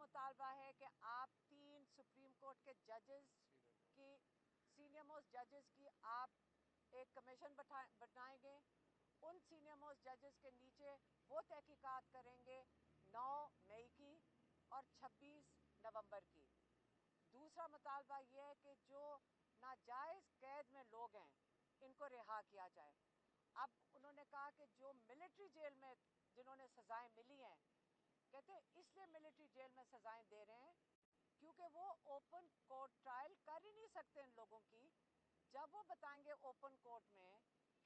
मुतालबा है कि आप 3 सुप्रीम कोर्ट के जजेस की, सीनियर मोस्ट जजेस की आप एक कमीशन बनाएंगे। उन सीनियर मोस्ट जजेस के नीचे वो तहकीकात करेंगे 9 मई की और 26 नवंबर की। दूसरा मुतालबा ये है कि जो नाजायज़ कैद में लोग हैं इनको रिहा किया जाए। अब उन्होंने कहा कि जो मिलिट्री जेल में जिन्होंने सज़ाएं मिली हैं, कहते हैं इसलिए मिलिट्री जेल में सज़ाएं दे रहे हैं क्योंकि वो ओपन कोर्ट ट्रायल कर ही नहीं सकते इन लोगों की। जब वो बताएंगे ओपन कोर्ट में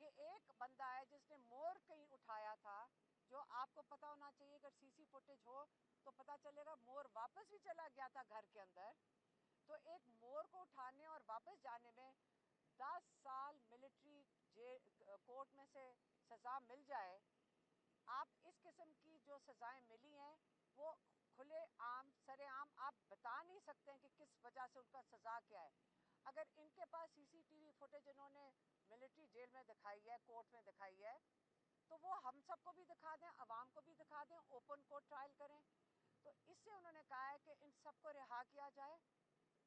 कि एक बंदा है जिसने मोर कहीं उठाया था, जो आपको पता होना चाहिए, अगर सीसी फुटेज हो तो पता चलेगा मोर वापस भी चला गया था घर के अंदर। तो एक मोर को उठाने और वापस जाने में 10 साल मिलिट्री कोर्ट में से सज़ा मिल जाए। आप इस किस्म की जो सज़ाएं मिली हैं वो खुले आम सरेआम आप बता नहीं सकते हैं कि किस वजह से उनका सज़ा क्या है। अगर इनके पास सीसीटीवी फुटेज इन्होंने मिलिट्री जेल में दिखाई है, कोर्ट में दिखाई है, तो वो हम सबको भी दिखा दें, आवाम को भी दिखा दें, ओपन कोर्ट ट्रायल करें। तो इससे उन्होंने कहा है कि इन सबको रिहा किया जाए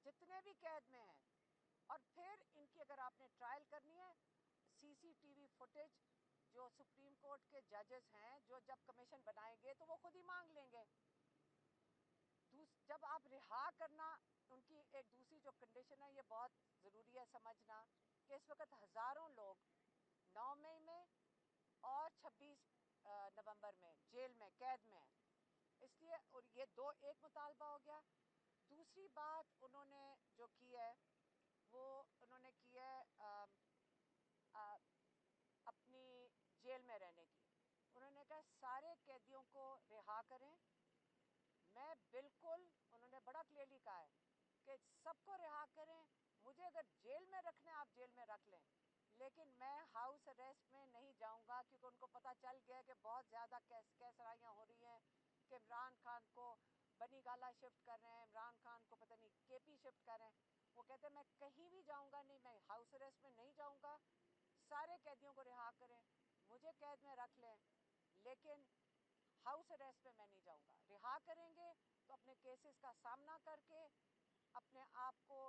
जितने भी कैद में हैं, और फिर इनकी अगर आपने ट्रायल करनी है, सीसीटीवी फुटेज जो सुप्रीम कोर्ट के जजेस हैं, जो जब कमीशन बनाएंगे तो वो खुद ही मांग लेंगे। जब आप रिहा करना, उनकी एक दूसरी जो कंडीशन है, ये बहुत ज़रूरी है समझना कि इस वक्त हज़ारों लोग 9 मई में और 26 नवंबर में जेल में कैद में हैं। इसलिए, और ये दो एक मुतालबा हो गया। दूसरी बात उन्होंने जो की है वो उन्होंने की है अपनी जेल में रहने की। उन्होंने कहा सारे कैदियों को रिहा करें। मैं बिल्कुल, उन्होंने बड़ा क्लियरली कहा है कि सबको रिहा करें। मुझे अगर जेल में रखना है आप जेल में रख लें, लेकिन मैं हाउस अरेस्ट में नहीं जाऊंगा, क्योंकि उनको पता चल गया कि बहुत ज़्यादा कैसराइयाँ हो रही हैं कि इमरान खान को बनी गाला शिफ्ट कर रहे हैं, इमरान खान को पता नहीं केपी शिफ्ट कर रहे हैं। वो कहते हैं मैं कहीं भी जाऊंगा नहीं, मैं हाउस अरेस्ट में नहीं जाऊंगा। सारे कैदियों को रिहा करें, मुझे कैद में रख लें, लेकिन हाउस अरेस्ट में मैं नहीं जाऊंगा। रिहा करेंगे तो अपने केसेस का सामना करके अपने आप को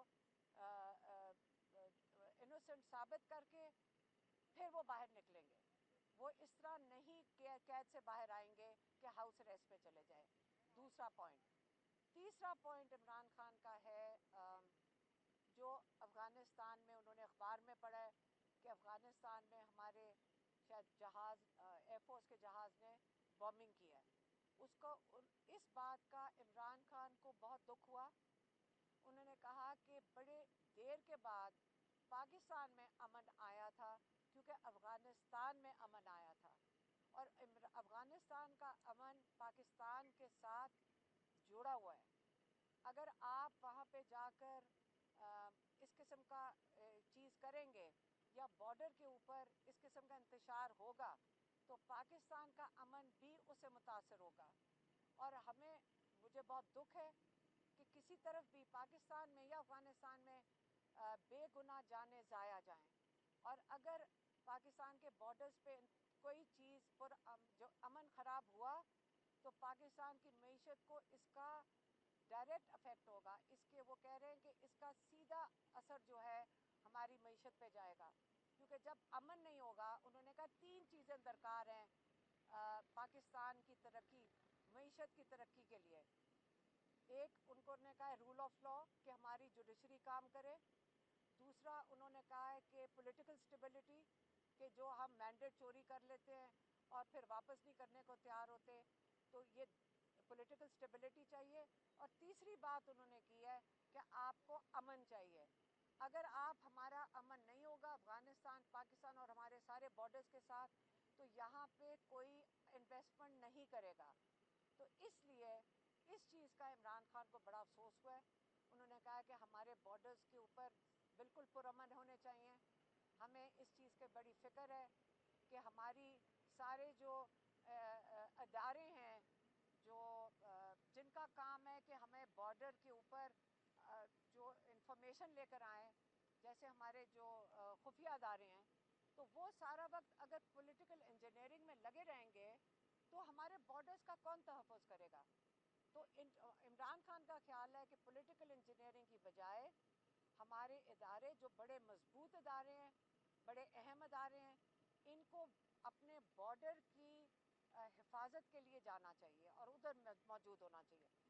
इनोसेंट साबित करके फिर वो बाहर निकलेंगे। वो इस तरह नहीं कैद से बाहर आएंगे कि हाउस अरेस्ट पे चले जाए। दूसरा पॉइंट। तीसरा पॉइंट इमरान खान का है, जो अफ़गानिस्तान में उन्होंने अखबार में पढ़ा है कि अफ़गानिस्तान में हमारे शायद जहाज़, एयरफोर्स के जहाज़ ने बॉम्बिंग की है। उसको इस बात का इमरान खान को बहुत दुख हुआ। उन्होंने कहा कि बड़े देर के बाद पाकिस्तान में अमन आया था, क्योंकि अफ़गानिस्तान में अमन आया था, और अफ़गानिस्तान का अमन पाकिस्तान के साथ जुड़ा हुआ है। अगर आप वहाँ पे जाकर इस किस्म का चीज़ करेंगे या बॉर्डर के ऊपर इस किस्म का इंतशार होगा तो पाकिस्तान का अमन भी उससे मुतासर होगा। और मुझे बहुत दुख है कि किसी तरफ भी पाकिस्तान में या अफ़गानिस्तान में बेगुनाह जाने ज़ाया जाएं। और अगर पाकिस्तान के बॉर्डर्स पे कोई चीज़ पर जो अमन ख़राब हुआ तो पाकिस्तान की मईशत को इसका डायरेक्ट अफेक्ट होगा। इसके वो कह रहे हैं कि इसका सीधा असर जो है हमारी मईशत पे जाएगा, क्योंकि जब अमन नहीं होगा, उन्होंने कहा 3 चीज़ें दरकार हैं पाकिस्तान की तरक्की, मईशत की तरक्की के लिए। एक, उन्होंने कहा है रूल ऑफ लॉ, कि हमारी जुडिशरी काम करे। दूसरा, उन्होंने कहा है कि पॉलिटिकल स्टेबिलिटी, कि जो हम मैंडेट चोरी कर लेते हैं और फिर वापस नहीं करने को तैयार होते, तो ये पॉलिटिकल स्टेबिलिटी चाहिए। और तीसरी बात उन्होंने की है कि आपको अमन चाहिए। अगर हमारा अमन नहीं होगा अफ़गानिस्तान, पाकिस्तान और हमारे सारे बॉर्डर्स के साथ, तो यहाँ पे कोई इन्वेस्टमेंट नहीं करेगा। तो इसलिए इस चीज़ का इमरान खान को बड़ा अफसोस हुआ है। उन्होंने कहा कि हमारे बॉर्डर्स के ऊपर बिल्कुल पुरअमन होने चाहिए। हमें इस चीज़ की बड़ी फ़िक्र है कि हमारी सारे जो अदारे हैं, जो जिनका काम है कि हमें बॉर्डर के ऊपर जो इंफॉर्मेशन लेकर आएँ, जैसे हमारे जो खुफिया अदारे हैं, तो वो सारा वक्त अगर पॉलिटिकल इंजीनियरिंग में लगे रहेंगे तो हमारे बॉर्डर्स का कौन तहफ़्फ़ुज़ करेगा। तो عمران خان کا خیال ہے کہ پولیٹیکل انجینئرنگ کی بجائے ہمارے ادارے جو بڑے مضبوط ادارے ہیں، بڑے اہم ادارے ہیں، ان کو اپنے بارڈر کی حفاظت کے لیے جانا چاہیے اور ادھر موجود ہونا چاہیے.